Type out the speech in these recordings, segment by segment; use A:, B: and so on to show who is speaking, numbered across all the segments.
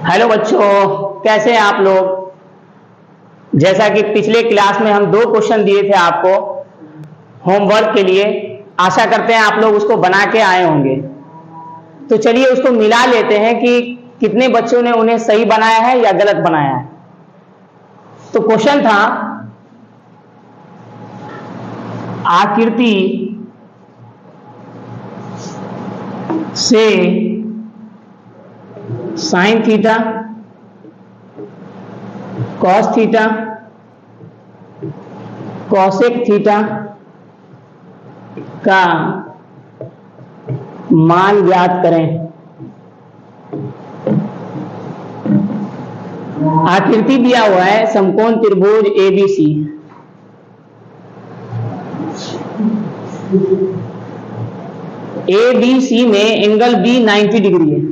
A: Hello बच्चों, कैसे हैं आप लोग। जैसा कि पिछले क्लास में हम 2 क्वेश्चन दिए थे आपको होमवर्क के लिए। आशा करते हैं आप लोग उसको बना के आए होंगे। तो चलिए उसको मिला लेते हैं कि कितने बच्चों ने उन्हें सही बनाया है या गलत बनाया है। तो क्वेश्चन था, आकृति से sine theta, cos theta, cosec theta का मान ज्ञात करें। आकृति दिया हुआ है समकोण त्रिभुज एबीसी। एबीसी में एंगल बी 90 डिग्री है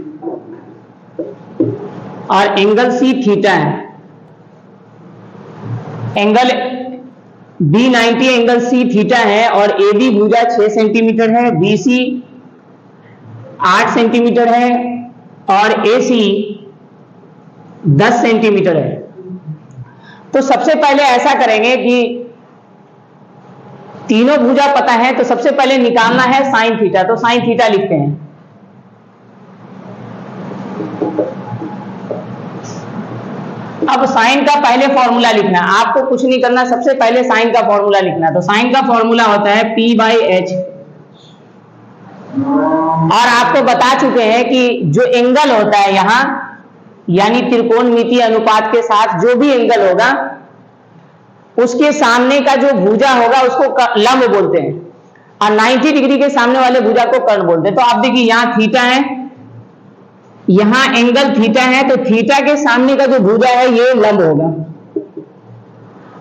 A: और एंगल सी थीटा है। Angle B 90 angle C theta है और ए बी भुजा 6 सेंटीमीटर है, बी सी 8 सेंटीमीटर है और ए सी 10 सेंटीमीटर है। तो सबसे पहले ऐसा करेंगे कि तीनों भुजा पता है, तो सबसे पहले निकालना है साइन थीटा। तो साइन थीटा लिखते हैं। अब साइन का पहले फॉर्मूला लिखना है, आपको कुछ नहीं करना, सबसे पहले साइन का फॉर्मूला लिखना है। तो साइन का फॉर्मूला होता है P/H। और आपको बता चुके हैं कि जो एंगल होता है यहां, यानी त्रिकोणमितीय अनुपात के साथ जो भी एंगल होगा उसके सामने का जो भुजा होगा उसको लंब बोलते हैं और 90 डिग्री के सामने वाले भुजा को कर्ण बोलते हैं। तो आप देखिए यहां थीटा है, यहां एंगल थीटा है, तो थीटा के सामने का जो भुजा है ये लंब होगा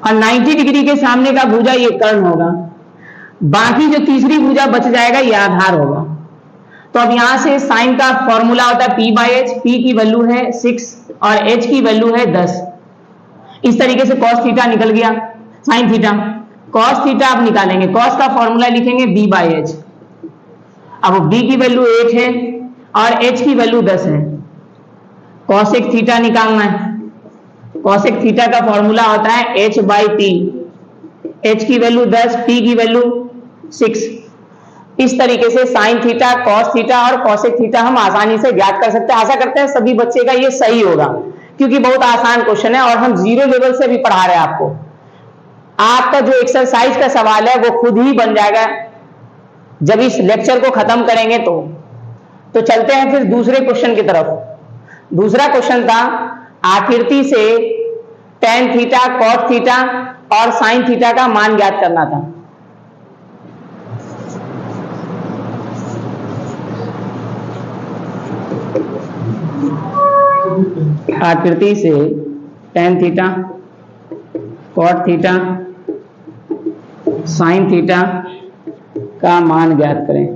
A: और 90 डिग्री के सामने का भुजा ये कर्ण होगा। बाकी जो तीसरी भुजा बच जाएगा ये आधार होगा। तो अब यहां से साइन का फॉर्मूला होता है P/H। P की वैल्यू है 6 और H की वैल्यू है 10। इस तरीके से cos थीटा निकल गया, साइन थीटा। cos थीटा आप निकालेंगे, cos का फॉर्मूला लिखेंगे B/H। अब B की वैल्यू 8 है और H की वैल्यू 10 है। cosec थीटा निकालना है। cosec थीटा का फॉर्मूला होता है H/P। H की वैल्यू 10, P की वैल्यू 6। इस तरीके से साइन थीटा, कॉस थीटा और कॉसेक थीटा हम आसानी से ज्ञात कर सकते हैं। आशा करते हैं सभी बच्चे का ये सही होगा, क्योंकि बहुत आसान क्वेश्चन है और हम 0 लेवल से भी पढ़ा रहे हैं आपको। आपका जो एक्सरसाइज का सवाल है वो खुद ही बन जाएगा जब इस लेक्चर को खत्म करेंगे। तो चलते हैं फिर दूसरे क्वेश्चन की तरफ। दूसरा क्वेश्चन था, आकृति से tan थीटा, cot थीटा और sin थीटा का मान ज्ञात करना था। आकृति से tan theta, cot theta, sin theta का मान ज्ञात करें।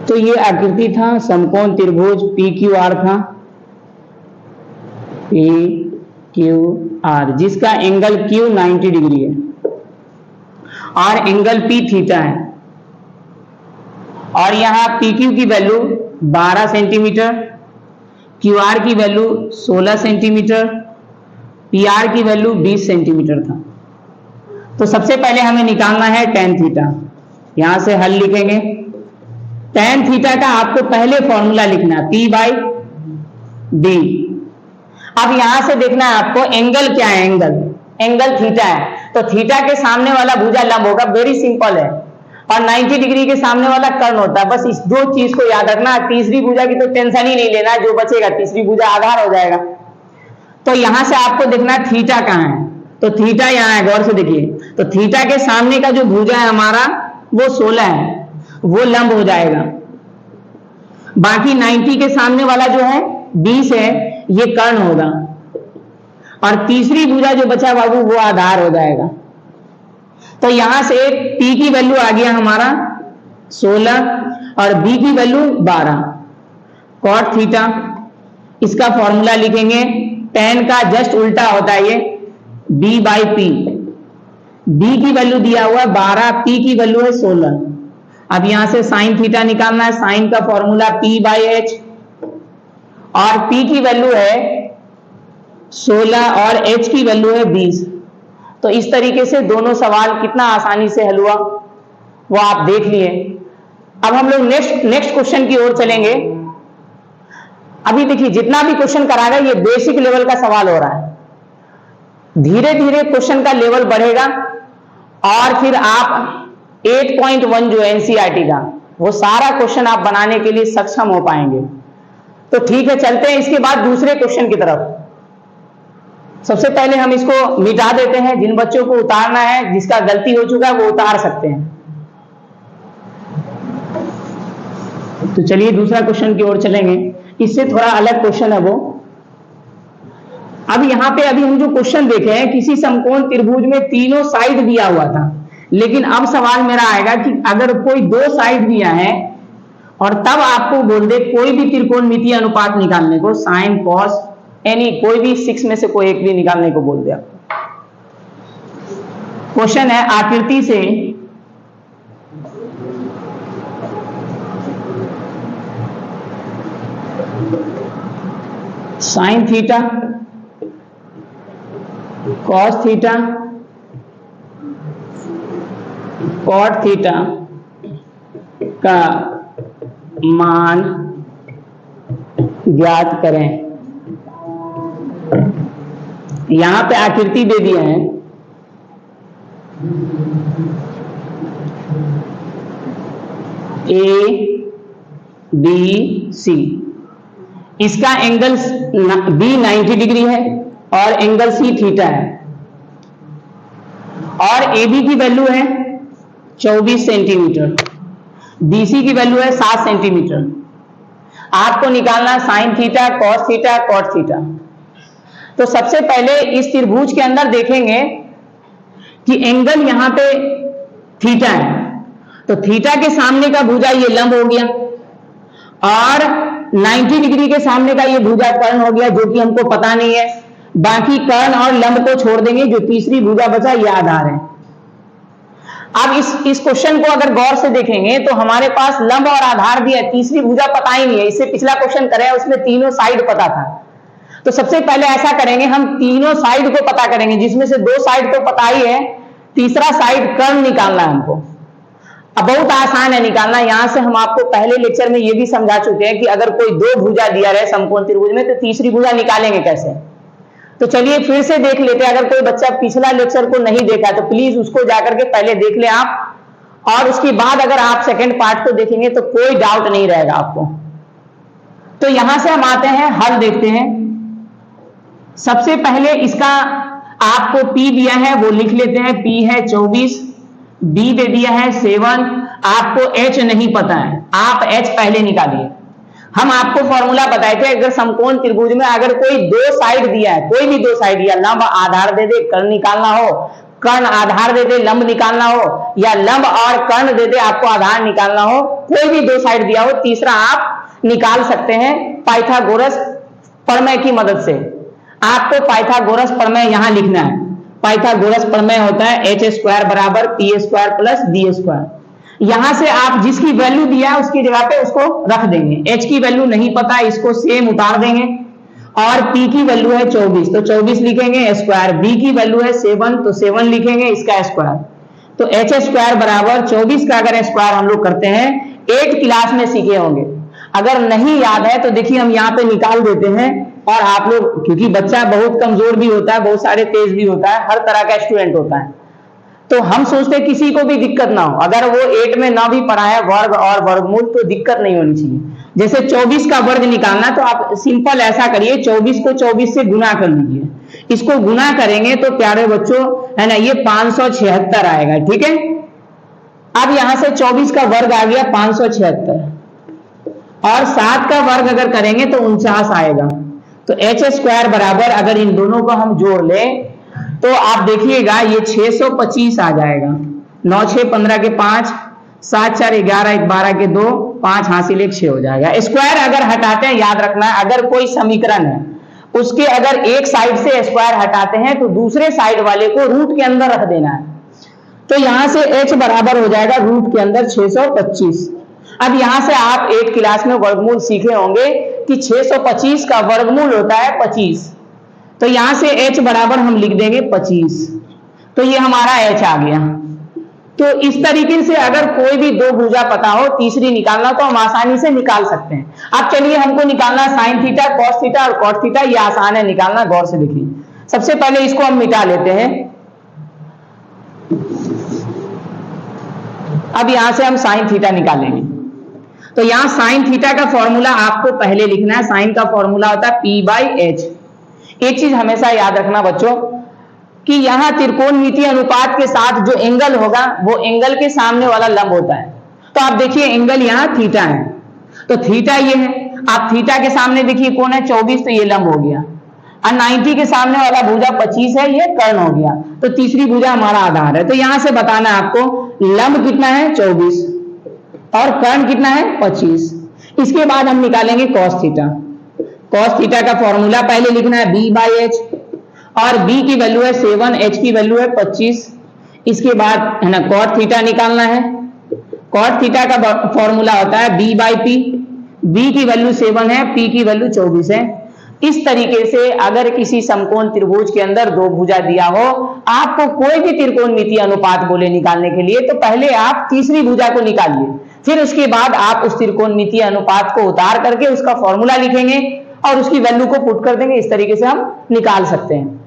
A: तो ये आकृति था समकोण त्रिभुज PQR था, PQR, जिसका एंगल Q 90 डिग्री है और एंगल P थीटा है। और यहां PQ की वैल्यू 12 सेंटीमीटर, QR की वैल्यू 16 सेंटीमीटर, PR की वैल्यू 20 सेंटीमीटर था। तो सबसे पहले हमें निकालना है tan थीटा। यहां से हल लिखेंगे। tan थीटा का आपको पहले फॉर्मूला लिखना है P/D। अब यहां से देखना है आपको एंगल क्या है। एंगल थीटा है, तो थीटा के सामने वाला भुजा लंब होगा। वेरी सिंपल है। और 90 डिग्री के सामने वाला कर्ण होता है। बस इस 2 चीज को याद रखना। तीसरी भुजा की तो टेंशन ही नहीं लेना, जो बचेगा तीसरी भुजा आधार हो जाएगा। तो यहां से आपको देखना थीटा कहां है। तो थीटा यहां है, गौर से देखिए। तो थीटा के सामने का जो भुजा है हमारा वो 16 है, वो लंब हो जाएगा। बाकी 90 के सामने वाला जो है 20 है, ये कर्ण होगा। और तीसरी भुजा जो बचा बाबू वो आधार हो जाएगा। तो यहां से P की वैल्यू आ गया हमारा 16 और B की वैल्यू 12। cot थीटा, इसका फॉर्मूला लिखेंगे, tan का जस्ट उल्टा होता है ये B/P। B की वैल्यू दिया हुआ 12, P की वैल्यू है 16 अब यहां से साइन थीटा निकालना है। साइन का फॉर्मूला P/H, और P की वैल्यू है 16 और H की वैल्यू है 20। तो इस तरीके से दोनों सवाल कितना आसानी से हल हुआ वो आप देख लिए। अब हम लोग नेक्स्ट क्वेश्चन की ओर चलेंगे। अभी देखिए जितना भी क्वेश्चन कराएगा ये बेसिक लेवल का सवाल हो रहा है। धीरे धीरे क्वेश्चन का लेवल बढ़ेगा और फिर आप 8.1 जो एनसीईआरटी का वो सारा क्वेश्चन आप बनाने के लिए सक्षम हो पाएंगे। तो ठीक है, चलते हैं इसके बाद दूसरे क्वेश्चन की तरफ। सबसे पहले हम इसको मिटा देते हैं। जिन बच्चों को उतारना है, जिसका गलती हो चुका है, वो उतार सकते हैं। तो चलिए दूसरा क्वेश्चन की ओर चलेंगे। इससे थोड़ा अलग क्वेश्चन है वो। अब यहां पे अभी हम जो क्वेश्चन देखे हैं, किसी समकोण त्रिभुज में तीनों साइड दिया हुआ था, लेकिन अब सवाल मेरा आएगा कि अगर कोई दो साइड दिया है और तब आपको बोल दे कोई भी त्रिकोणमितीय अनुपात निकालने को, साइन कॉस एनी कोई भी 6 में से कोई एक भी निकालने को बोल दिया। क्वेश्चन है आकृति से sine theta, cos theta, cot theta का मान ज्ञात करें। यहां पे आकृति दे दिया है ABC। इसका एंगल B 90 डिग्री है और एंगल C थीटा है, और AB की वैल्यू है 24 सेंटीमीटर, BC की वैल्यू है 7 सेंटीमीटर। आपको निकालना sine theta, cos theta, cot theta. तो सबसे पहले इस त्रिभुज के अंदर देखेंगे कि एंगल यहां पे थीटा है, तो थीटा के सामने का भुजा ये लंब हो गया, और 90 डिग्री के सामने का ये भुजा कर्ण हो गया, जो कि हमको पता नहीं है। बाकी कर्ण और लंब को छोड़ देंगे, जो तीसरी भुजा बचा ये आधार है। अब इस क्वेश्चन को अगर गौर से देखेंगे तो हमारे पास लंब और आधार दिया, तीसरी भुजा पता ही नहीं है। इससे पिछला क्वेश्चन करे उसमें तीनों साइड पता था। तो सबसे पहले ऐसा करेंगे, हम तीनों साइड को पता करेंगे, जिसमें से दो साइड तो पता ही है, तीसरा साइड कर्ण निकालना है हमको। अब बहुत आसान है निकालना। यहां से हम आपको पहले लेक्चर में ये भी समझा चुके हैं कि अगर कोई दो भुजा दिया रहे समकोण त्रिभुज में तो तीसरी भुजा निकालेंगे कैसे। तो चलिए फिर से देख लेते हैं। अगर कोई बच्चा पिछला लेक्चर को नहीं देखा तो प्लीज उसको जाकर के पहले देख ले आप, और उसके बाद अगर आप सेकंड पार्ट को देखेंगे तो कोई डाउट नहीं रहेगा आपको। तो यहां से हम आते हैं, हल देखते हैं। सबसे पहले इसका आपको P दिया है वो लिख लेते हैं। P है 24, B दे दिया है 7, आपको H नहीं पता है, आप H पहले निकालिए। हम आपको फॉर्मूला बताए थे, अगर समकोण त्रिभुज में अगर कोई दो साइड दिया है, कोई भी दो साइड दिया, लंब आधार दे दे कर्ण निकालना हो, कर्ण आधार दे दे लंब निकालना हो, या लंब और कर्ण दे दे आपको आधार निकालना हो, कोई भी दो साइड दिया हो, तीसरा आप निकाल सकते हैं पाइथागोरस प्रमेय की मदद से। आपको पाइथागोरस प्रमेय यहां लिखना है। पाइथागोरस प्रमेय होता है h² बराबर p² प्लस d²। यहां से आप जिसकी वैल्यू दिया है उसकी जगह पे उसको रख देंगे। h की वैल्यू नहीं पता, इसको सेम उतार देंगे, और p की वैल्यू है 24 तो 24 लिखेंगे स्क्वायर, b की वैल्यू है 7 तो 7 लिखेंगे इसका स्क्वायर। तो h² बराबर 24 का अगर स्क्वायर हम लोग करते हैं, 8 क्लास में सीखे होंगे। अगर नहीं याद है तो देखिए हम यहाँ पे निकाल देते हैं, और आप लोग, क्योंकि बच्चा बहुत कमजोर भी होता है, बहुत सारे तेज भी होता है, हर तरह का स्टूडेंट होता है, तो हम सोचते हैं किसी को भी दिक्कत ना हो। अगर वो 8 में ना भी पढ़ा है वर्ग और वर्गमूल तो दिक्कत नहीं होनी चाहिए। जैसे 24 का वर्ग निकालना तो आप सिंपल ऐसा करिए, 24 को 24 से गुना कर लीजिए। इसको गुना करेंगे तो प्यारे बच्चों है ना, ये 576 आएगा। ठीक है, अब यहां से 24 का वर्ग आ गया 576, और 7 का वर्ग अगर करेंगे तो 49 आएगा। तो h² बराबर अगर इन दोनों को हम जोड़ लें तो आप देखिएगा ये 625 आ जाएगा। 9 6 15 के 5, 7 4 11, 12 के 2, 5 हासिल 1 6 हो जाएगा। स्क्वायर अगर हटाते हैं, याद रखना है, अगर कोई समीकरण है उसके अगर एक साइड से स्क्वायर हटाते हैं तो दूसरे साइड वाले को रूट के अंदर रख देना है। तो यहां से h बराबर हो जाएगा रूट के अंदर 625। अब यहां से आप 8 क्लास में वर्गमूल सीखे होंगे कि 625 का वर्गमूल होता है 25। तो यहां से h बराबर हम लिख देंगे 25। तो ये हमारा h आ गया। तो इस तरीके से अगर कोई भी दो भुजा पता हो, तीसरी निकालना तो हम आसानी से निकाल सकते हैं। अब चलिए हमको निकालना साइन थीटा, कॉस थीटा और कॉट थीटा। ये आसान है निकालना, गौर से देखिए। सबसे पहले इसको हम मिटा लेते हैं। अब यहां से हम साइन थीटा निकालेंगे। तो यहां साइन थीटा का फॉर्मूला आपको पहले लिखना है। साइन का फॉर्मूला होता है P/H। एक चीज हमेशा याद रखना बच्चों कि यहां त्रिकोणमितीय अनुपात के साथ जो एंगल होगा वो एंगल के सामने वाला लंब होता है। तो आप देखिए एंगल यहां थीटा है, तो थीटा ये है। आप थीटा के सामने देखिए कौन है 24, तो ये लंब हो गया। और 90 के सामने वाला भुजा 25 है, ये कर्ण हो गया। तो तीसरी भुजा हमारा आधार है। तो यहां से बताना है आपको लंब कितना है 24 और कर्ण कितना है 25। इसके बाद हम निकालेंगे कॉस थीटा। कॉस थीटा का फॉर्मूला पहले लिखना है B/H और B की वैल्यू है 7, H की वैल्यू है 25। इसके बाद है ना कॉट थीटा निकालना है। कॉट थीटा का फॉर्मूला होता है B/P। B की वैल्यू 7 है, P की वैल्यू 24 है। इस तरीके से अगर किसी समकोण त्रिभुज के अंदर दो भुजा दिया हो, आपको कोई भी त्रिकोणमितीय अनुपात बोले निकालने के लिए, तो पहले आप तीसरी भुजा को निकालिए, फिर उसके बाद आप उस त्रिकोणमितीय अनुपात को उतार करके उसका फॉर्मूला लिखेंगे और उसकी वैल्यू को पुट कर देंगे। इस तरीके से हम निकाल सकते हैं।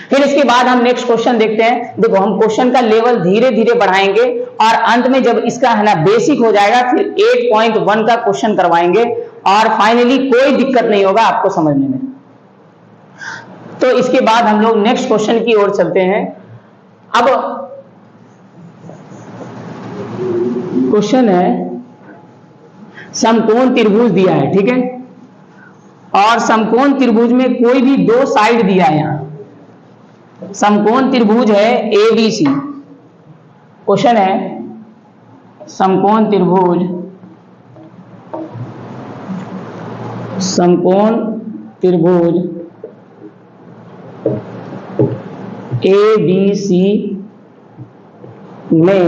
A: फिर इसके बाद हम नेक्स्ट क्वेश्चन देखते हैं। देखो हम क्वेश्चन का लेवल धीरे धीरे बढ़ाएंगे और अंत में जब इसका है ना बेसिक हो जाएगा फिर 8.1 का क्वेश्चन करवाएंगे और फाइनली कोई दिक्कत नहीं होगा आपको समझने में। तो इसके बाद हम लोग नेक्स्ट क्वेश्चन की ओर चलते हैं। अब क्वेश्चन है समकोण त्रिभुज दिया है, ठीक है, और समकोण त्रिभुज में कोई भी दो साइड दिया है। यहां समकोण त्रिभुज है ABC। क्वेश्चन है समकोण त्रिभुज ABC में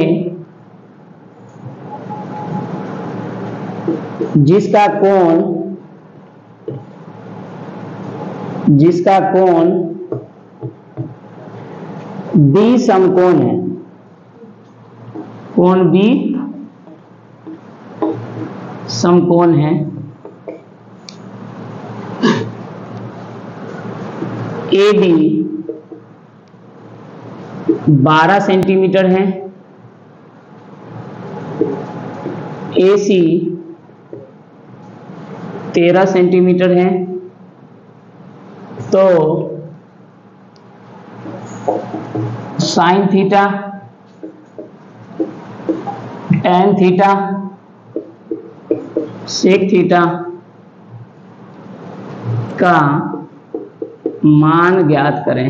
A: जिसका कोण B समकोण है, कोण B समकोण है। AB 12 सेंटीमीटर है, AC 13 सेंटीमीटर है। तो sine theta, tan theta, sec theta का मान ज्ञात करें।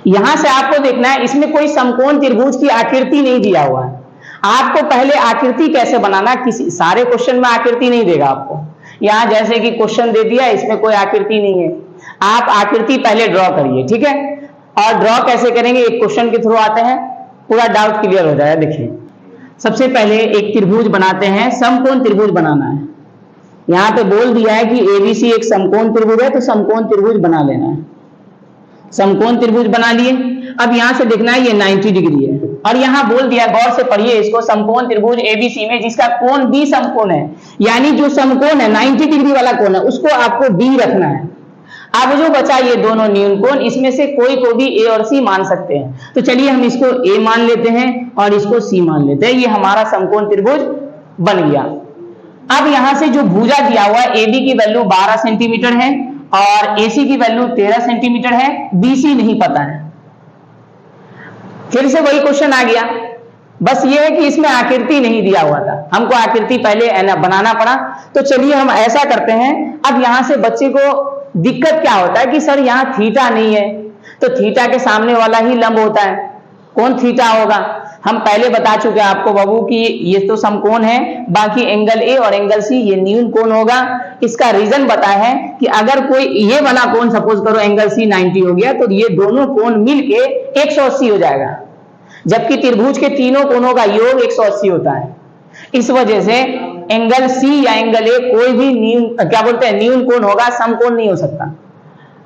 A: यहां से आपको देखना है इसमें कोई समकोण त्रिभुज की आकृति नहीं दिया हुआ है। आपको पहले आकृति कैसे बनाना, किसी सारे क्वेश्चन में आकृति नहीं देगा आपको। यहां जैसे कि क्वेश्चन दे दिया इसमें कोई आकृति नहीं है, आप आकृति पहले ड्रॉ करिए, ठीक है। और ड्रॉ कैसे करेंगे, एक क्वेश्चन के थ्रू आते हैं, पूरा डाउट क्लियर हो जाएगा। देखिए सबसे पहले एक त्रिभुज बनाते हैं, समकोण त्रिभुज बनाना है। यहां पे बोल दिया है कि ABC एक समकोण त्रिभुज है, तो समकोण त्रिभुज बना लेना है। समकोण त्रिभुज बना लिए। अब यहां से देखना है ये 90 डिग्री है और यहां बोल दिया, गौर से पढ़िए इसको, समकोण त्रिभुज ABC में जिसका कोण B समकोण है, यानी जो समकोण है 90 डिग्री वाला कोण है उसको आपको B रखना है। अब जो बचा ये दोनों न्यून कोण, इसमें से कोई को भी A और C मान सकते हैं। तो चलिए हम इसको A मान लेते हैं और इसको C मान लेते हैं। ये हमारा समकोण त्रिभुज बन गया। अब यहां से जो भुजा दिया हुआ है AB की वैल्यू 12 सेंटीमीटर है और AC की वैल्यू 13 सेंटीमीटर है, BC नहीं पता है। फिर से वही क्वेश्चन आ गया, बस ये है कि इसमें आकृति नहीं दिया हुआ था, हमको आकृति पहले बनाना पड़ा। तो चलिए हम ऐसा करते हैं, अब यहां से बच्चे को दिक्कत क्या होता है कि सर यहाँ थीटा नहीं है, तो थीटा के सामने वाला ही लंब होता है। कोण थीटा होगा। हम पहले बता चुके हैं आपको बाबू कि ये तो समकोण है, बाकी एंगल ए और एंगल सी ये न्यून कोण होगा। इसका रीजन बताया है कि अगर कोई ये वाला कोण सपोज करो एंगल सी 90 हो गया तो ये दोनों कोण मिलके 180 हो जाएगा, जबकि त्रिभुज के तीनों कोणों का योग 180 होता है। इस वजह से एंगल सी या एंगल ए कोई भी न्यून कोण होगा, समकोण नहीं हो सकता।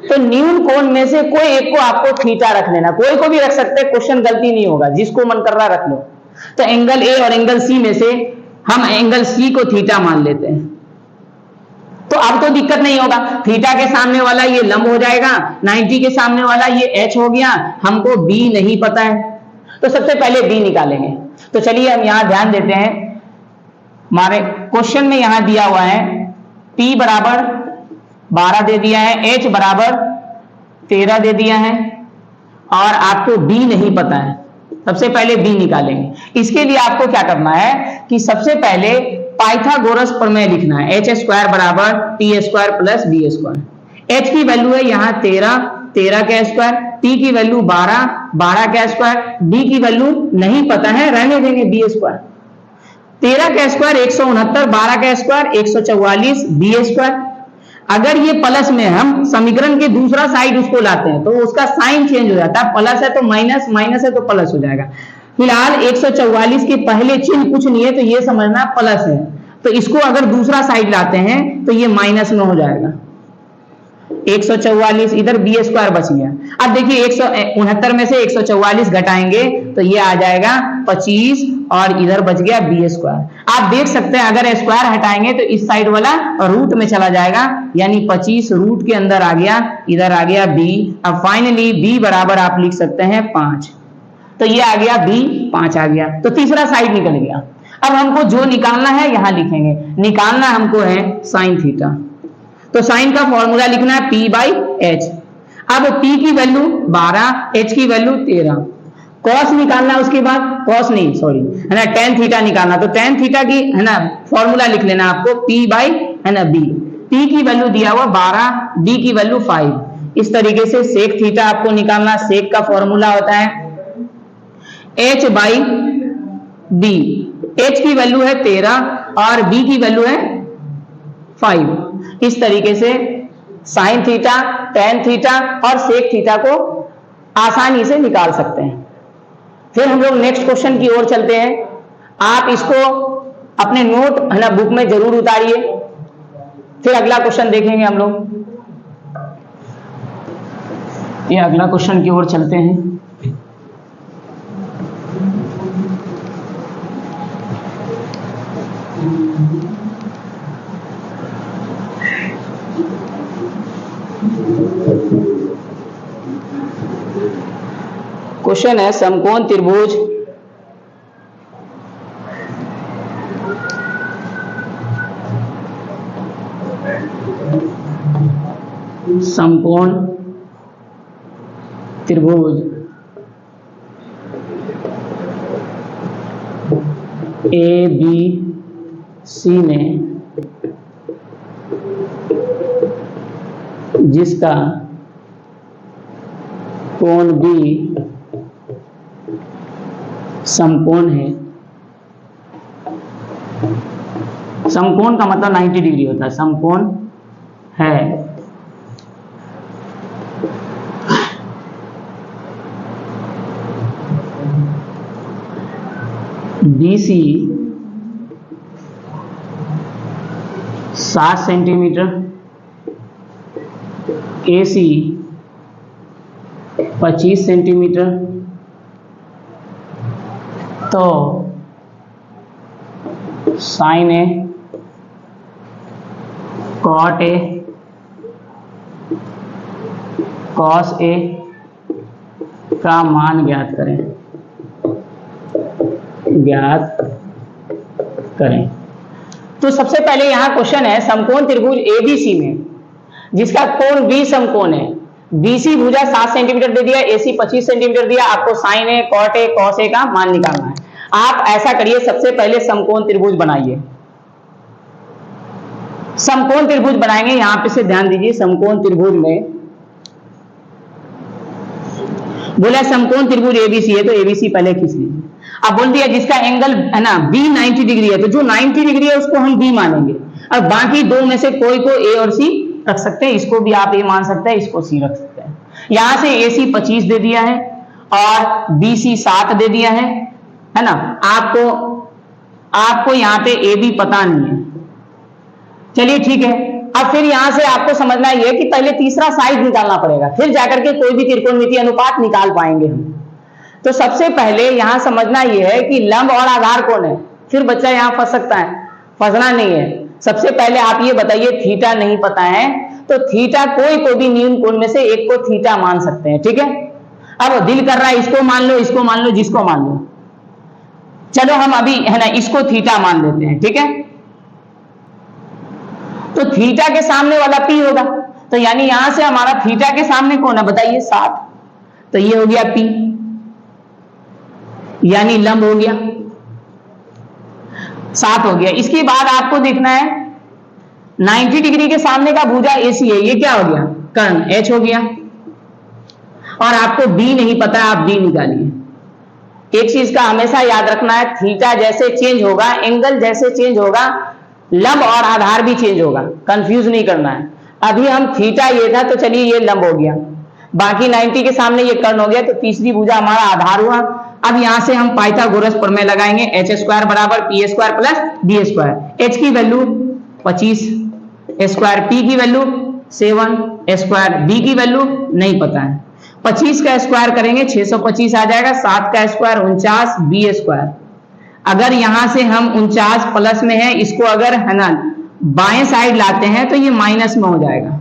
A: तो न्यून कोण में से कोई एक को आपको थीटा रख लेना, कोई को भी रख सकते हैं, क्वेश्चन गलती नहीं होगा, जिसको मन कर रहा रख लो। तो एंगल ए और एंगल सी में से हम एंगल सी को थीटा मान लेते हैं, तो अब तो दिक्कत नहीं होगा। थीटा के सामने वाला ये लंब हो जाएगा, 90 के सामने वाला ये एच हो गया, हमको बी नहीं पता है तो सबसे पहले बी निकालेंगे। तो चलिए हम यहां ध्यान देते हैं, हमारे क्वेश्चन में यहां दिया हुआ है P बराबर 12 दे दिया है, H बराबर 13 दे दिया है और आपको B नहीं पता है। सबसे पहले B निकालेंगे। इसके लिए आपको क्या करना है कि सबसे पहले पाइथागोरस प्रमेय लिखना है। एच स्क्वायर बराबर T square plus B square. H की वैल्यू है यहाँ 13, 13 का स्क्वायर, टी की वैल्यू 12, 12 का स्क्वायर, डी की वैल्यू नहीं पता है, रहने देंगे बी स्क्वायर। 13 का स्क्वायर 169, 12 का स्क्वायर 144, बी स्क्वायर। अगर ये प्लस में हम समीकरण के दूसरा साइड उसको लाते हैं तो उसका साइन चेंज हो जाता है, प्लस है तो माइनस, माइनस है तो प्लस हो जाएगा। फिलहाल 144 के पहले चिन्ह कुछ नहीं है तो ये समझना प्लस है, तो इसको अगर दूसरा साइड लाते हैं तो ये माइनस में हो जाएगा। 144 इधर बी स्क्वायर बच गया। अब देखिए 169 में से 144 घटाएंगे तो ये आ जाएगा 25 और इधर बच गया बी स्क्वायर। आप देख सकते हैं अगर स्क्वायर हटाएंगे तो इस साइड वाला रूट में चला जाएगा, यानी 25 रूट के अंदर आ गया, इधर आ गया बी। अब फाइनली बी बराबर आप लिख सकते हैं 5, तो ये आ गया बी 5 आ गया, तो तीसरा साइड निकल गया। अब हमको जो निकालना है यहां लिखेंगे, निकालना हमको है साइन थीटा। तो साइन का फॉर्मूला लिखना है P बाई एच। अब P की वैल्यू 12, H की वैल्यू 13, कॉस निकालना है, उसके बाद कॉस नहीं सॉरी है ना टेन थीटा निकालना, तो टेन थीटा की है ना फॉर्मूला लिख लेना आपको P बाई है ना B। P की वैल्यू दिया हुआ 12, B की वैल्यू 5। इस तरीके से सेक थीटा आपको निकालना, सेक का फॉर्मूला होता है H बाई B। H की वैल्यू है 13 और B की वैल्यू है 5। इस तरीके से साइन थीटा, टेन थीटा और सेक थीटा को आसानी से निकाल सकते हैं। फिर हम लोग नेक्स्ट क्वेश्चन की ओर चलते हैं। आप इसको अपने नोट है ना बुक में जरूर उतारिए, फिर अगला क्वेश्चन देखेंगे हम लोग। ये अगला क्वेश्चन की ओर चलते हैं। क्वेश्चन है समकोण त्रिभुज समकोण त्रिभुज ए बी सी में जिसका कोण बी समकोण है। समकोण का मतलब 90 डिग्री होता है, समकोण है BC 7 सेंटीमीटर, AC 25 सेंटीमीटर, तो sine A cot A cos A का मान ज्ञात करें, ज्ञात करें। तो सबसे पहले यहां क्वेश्चन है समकोण त्रिभुज ABC में जिसका कोण B समकोण है। BC भुजा 7 सेंटीमीटर दे दिया, AC 25 सेंटीमीटर दिया, आपको sine A cot A cos A का मान निकालना है। आप ऐसा करिए, सबसे पहले समकोण त्रिभुज बनाइए। समकोण त्रिभुज बनाएंगे, यहां पे से ध्यान दीजिए। समकोण त्रिभुज में बोला समकोण त्रिभुज एबीसी है तो एबीसी पहले खींच लीजिए। अब बोल दिया जिसका एंगल है ना बी 90 डिग्री है, तो जो 90 डिग्री है उसको हम बी मानेंगे, और बाकी दो में से कोई को ए और सी रख सकते हैं। इसको भी आप ए मान सकते हैं, इसको सी रख सकते हैं। यहां से ए सी 25 दे दिया है और बी सी 7 दे दिया है ना। आपको यहाँ पे ए बी पता नहीं है, चलिए ठीक है। अब फिर यहां से आपको समझना ये कि पहले तीसरा साइड निकालना पड़ेगा, फिर जाकर के कोई भी त्रिकोणमितीय अनुपात निकाल पाएंगे हम। तो सबसे पहले यहां समझना यह है कि लंब और आधार कौन है। फिर बच्चा यहां फंस सकता है, फंसना नहीं है। सबसे पहले आप ये बताइए, थीटा नहीं पता है तो थीटा कोई को भी न्यून कोण में से एक को थीटा मान सकते हैं, ठीक है। अब दिल कर रहा है इसको मान लो, इसको मान लो, जिसको मान लो। चलो हम अभी है ना इसको थीटा मान लेते हैं, ठीक है। तो थीटा के सामने वाला पी होगा, तो यानी यहां से हमारा थीटा के सामने कौन है बताइए 7, तो ये हो गया पी, यानी लंब हो गया 7 हो गया। इसके बाद आपको देखना है 90 डिग्री के सामने का भुजा एसी है, ये क्या हो गया कर्ण एच हो गया। और आपको बी नहीं पता, आप बी निकालिए। एक चीज का हमेशा याद रखना है, थीटा जैसे चेंज होगा, एंगल जैसे चेंज होगा, लंब और आधार भी चेंज होगा, कंफ्यूज नहीं करना है। अभी हम थीटा ये था तो चलिए ये लंब हो गया, बाकी 90 के सामने ये कर्ण हो गया, तो तीसरी भुजा हमारा आधार हुआ। अब यहां से हम पाइथागोरस प्रमेय लगाएंगे, एच स्क्वायर बराबर P square plus D square. H की वैल्यू 25, स्क्वायर पी की वैल्यू 7, स्क्वायर बी की वैल्यू नहीं पता है। 25 का स्क्वायर करेंगे 625 आ जाएगा, 7 का स्क्वायर 49 बी स्क्वायर। अगर यहां से हम 49 प्लस में है, इसको अगर है ना बाएं साइड लाते हैं तो ये माइनस में हो जाएगा,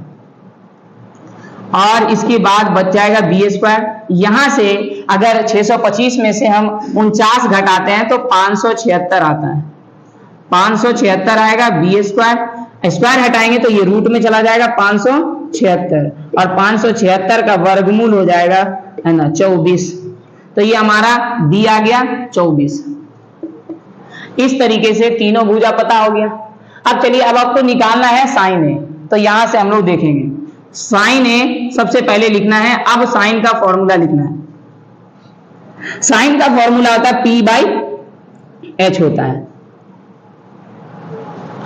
A: और इसके बाद बच जाएगा बी स्क्वायर। यहां से अगर 625 में से हम 49 घटाते हैं तो 576 आता है, 576 आएगा बी स्क्वायर। स्क्वायर हटाएंगे तो ये रूट में चला जाएगा 576, और 576 का वर्गमूल हो जाएगा है ना 24, तो ये हमारा बी आ गया 24। इस तरीके से तीनों भुजा पता हो गया। अब चलिए अब आपको निकालना है साइन ए, तो यहां से हम लोग देखेंगे साइन ए सबसे पहले लिखना है। अब साइन का फॉर्मूला लिखना है। साइन का फॉर्मूला होता है पी बाई एच होता है।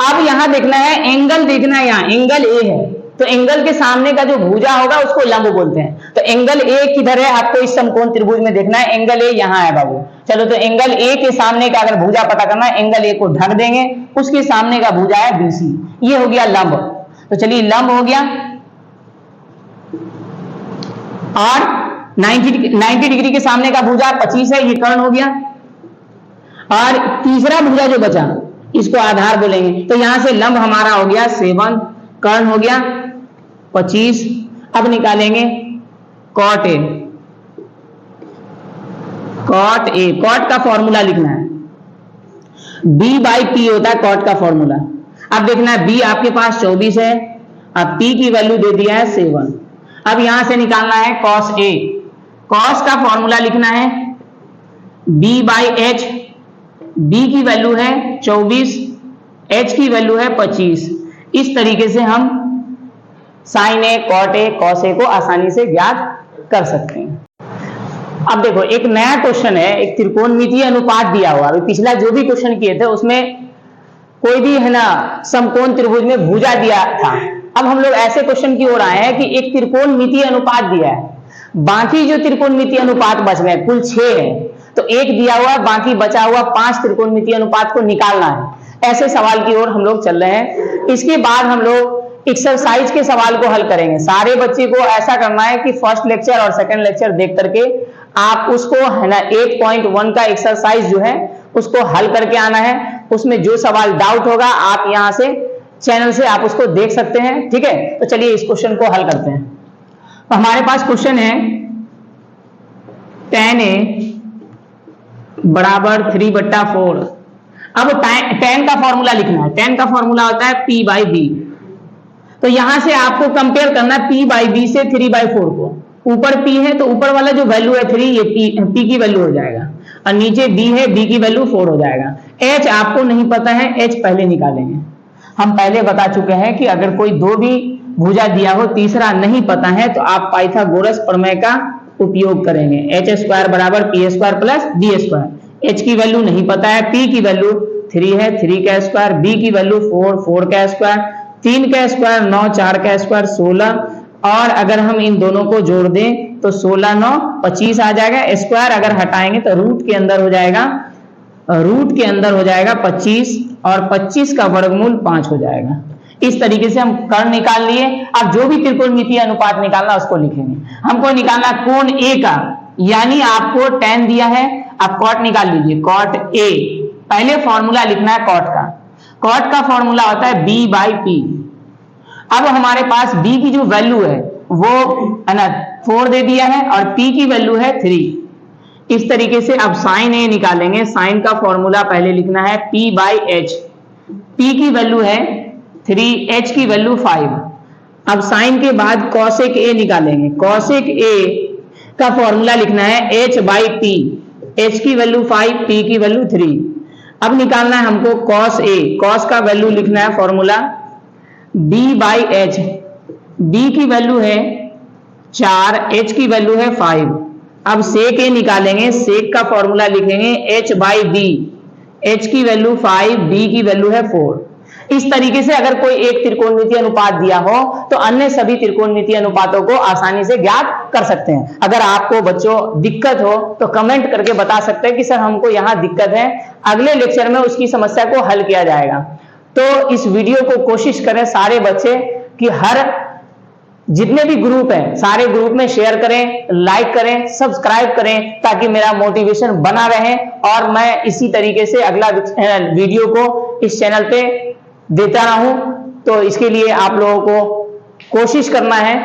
A: अब यहां देखना है एंगल, देखना है यहाँ एंगल ए है, तो एंगल के सामने का जो भुजा होगा उसको लंब बोलते हैं। तो एंगल ए किधर है आपको इस समकोण त्रिभुज में देखना है, एंगल ए यहां है बाबू। चलो तो एंगल ए के सामने का अगर भुजा पता करना है, एंगल ए को ढक देंगे, उसके सामने का भुजा है बीसी, ये हो गया लंब। तो चलिए लंब हो गया, और 90 डिग्री के सामने का भुजा 25 है, ये कर्ण हो गया। और तीसरा भुजा जो बचा इसको आधार बोलेंगे, तो यहां से लंब हमारा हो गया 7, कर्ण हो गया 25। अब निकालेंगे cot A, cot A, cot का फॉर्मूला लिखना है, बी बाई पी होता है कॉट का फॉर्मूला। अब देखना है बी आपके पास 24 है, अब पी की वैल्यू दे दिया है 7। अब यहां से निकालना है कॉस ए, कॉस का फॉर्मूला लिखना है बी बाई एच, बी की वैल्यू है 24, एच की वैल्यू है 25। इस तरीके से हम sine A, cot A, cos A को आसानी से ज्ञात कर सकते हैं। अब देखो एक नया क्वेश्चन है, एक त्रिकोणमितीय अनुपात दिया हुआ। अभी पिछला जो भी क्वेश्चन किए थे उसमें कोई भी है ना समकोण त्रिभुज में भुजा दिया था। अब हम लोग ऐसे क्वेश्चन की ओर आए हैं कि एक त्रिकोणमितीय अनुपात दिया है, बाकी जो त्रिकोणमितीय अनुपात बच गए कुल 6 है, तो एक दिया हुआ, बाकी बचा हुआ 5 त्रिकोणमितीय अनुपात को निकालना है। ऐसे सवाल की ओर हम लोग चल रहे हैं। इसके बाद हम लोग एक्सरसाइज के सवाल को हल करेंगे। सारे बच्चे को ऐसा करना है कि फर्स्ट लेक्चर और सेकंड लेक्चर देख करके आप उसको है ना 8.1 का एक्सरसाइज जो है उसको हल करके आना है। उसमें जो सवाल डाउट होगा आप यहां से चैनल से आप उसको देख सकते हैं, ठीक है। तो चलिए इस क्वेश्चन को हल करते हैं। तो हमारे पास क्वेश्चन है tan a बराबर 3/4। अब tan का फॉर्मूला लिखना है। tan का फॉर्मूला होता है p बाई बी। तो यहां से आपको कंपेयर करना है p बाई बी से 3/4 को। ऊपर p है तो ऊपर वाला जो वैल्यू है 3, ये p की वैल्यू हो जाएगा, और नीचे b है, b की वैल्यू 4 हो जाएगा। h आपको नहीं पता है, h पहले निकालेंगे। हम पहले बता चुके हैं कि अगर कोई दो भी भुजा दिया हो, तीसरा नहीं पता है, तो आप पाइथागोरस प्रमेय का उपयोग करेंगे। एच स्क्वायर बराबर P square plus D square. H की वैल्यू नहीं पता है, पी की वैल्यू 3 है, 3 का स्क्वायर, बी की वैल्यू 4, 4 का स्क्वायर, 3 का स्क्वायर 9, 4 का स्क्वायर 16, और अगर हम इन दोनों को जोड़ दें तो 16 9 25 आ जाएगा। स्क्वायर अगर हटाएंगे तो रूट के अंदर हो जाएगा, रूट के अंदर हो जाएगा 25, और 25 का वर्गमूल 5 हो जाएगा। इस तरीके से हम कर्ण निकाल लिए। अब जो भी त्रिकोणमितीय अनुपात निकालना उसको लिखेंगे। हमको निकालना कोण ए का, यानी आपको tan दिया है, आप कॉट निकाल लीजिए, कॉट ए। पहले फॉर्मूला लिखना है कॉट का। कॉट का फॉर्मूला होता है b बाई पी। अब हमारे पास b की जो वैल्यू है वो है ना 4 दे दिया है, और p की वैल्यू है 3। इस तरीके से अब साइन ए निकालेंगे। साइन का फॉर्मूला पहले लिखना है p बाई एच। p की वैल्यू है 3, h की वैल्यू 5। अब साइन के बाद कॉसेक ए निकालेंगे। कॉसेक ए का फॉर्मूला लिखना है h बाई टी। h की वैल्यू 5, p की वैल्यू 3। अब निकालना है हमको कॉस ए। कॉस का वैल्यू लिखना है formula b by H. b की वैल्यू है 4, h की वैल्यू है 5। अब सेक ए निकालेंगे। सेक का फॉर्मूला लिखेंगे h बाई बी। h की वैल्यू 5, b की वैल्यू है 4। इस तरीके से अगर कोई एक त्रिकोणमितीय अनुपात दिया हो तो अन्य सभी त्रिकोणमितीय अनुपातों को आसानी से ज्ञात कर सकते हैं। अगर आपको बच्चों दिक्कत हो तो कमेंट करके बता सकते हैं कि सर हमको यहाँ दिक्कत है, अगले लेक्चर में उसकी समस्या को हल किया जाएगा। तो इस वीडियो को कोशिश करें सारे बच्चे कि हर जितने भी ग्रुप हैं सारे ग्रुप में शेयर करें, लाइक करें, सब्सक्राइब करें, ताकि मेरा मोटिवेशन बना रहे और मैं इसी तरीके से अगला वीडियो को इस चैनल पे देता रहूं। तो इसके लिए आप लोगों को कोशिश करना है।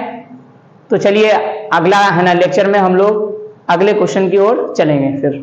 A: तो चलिए अगला है ना लेक्चर में हम लोग अगले क्वेश्चन की ओर चलेंगे फिर।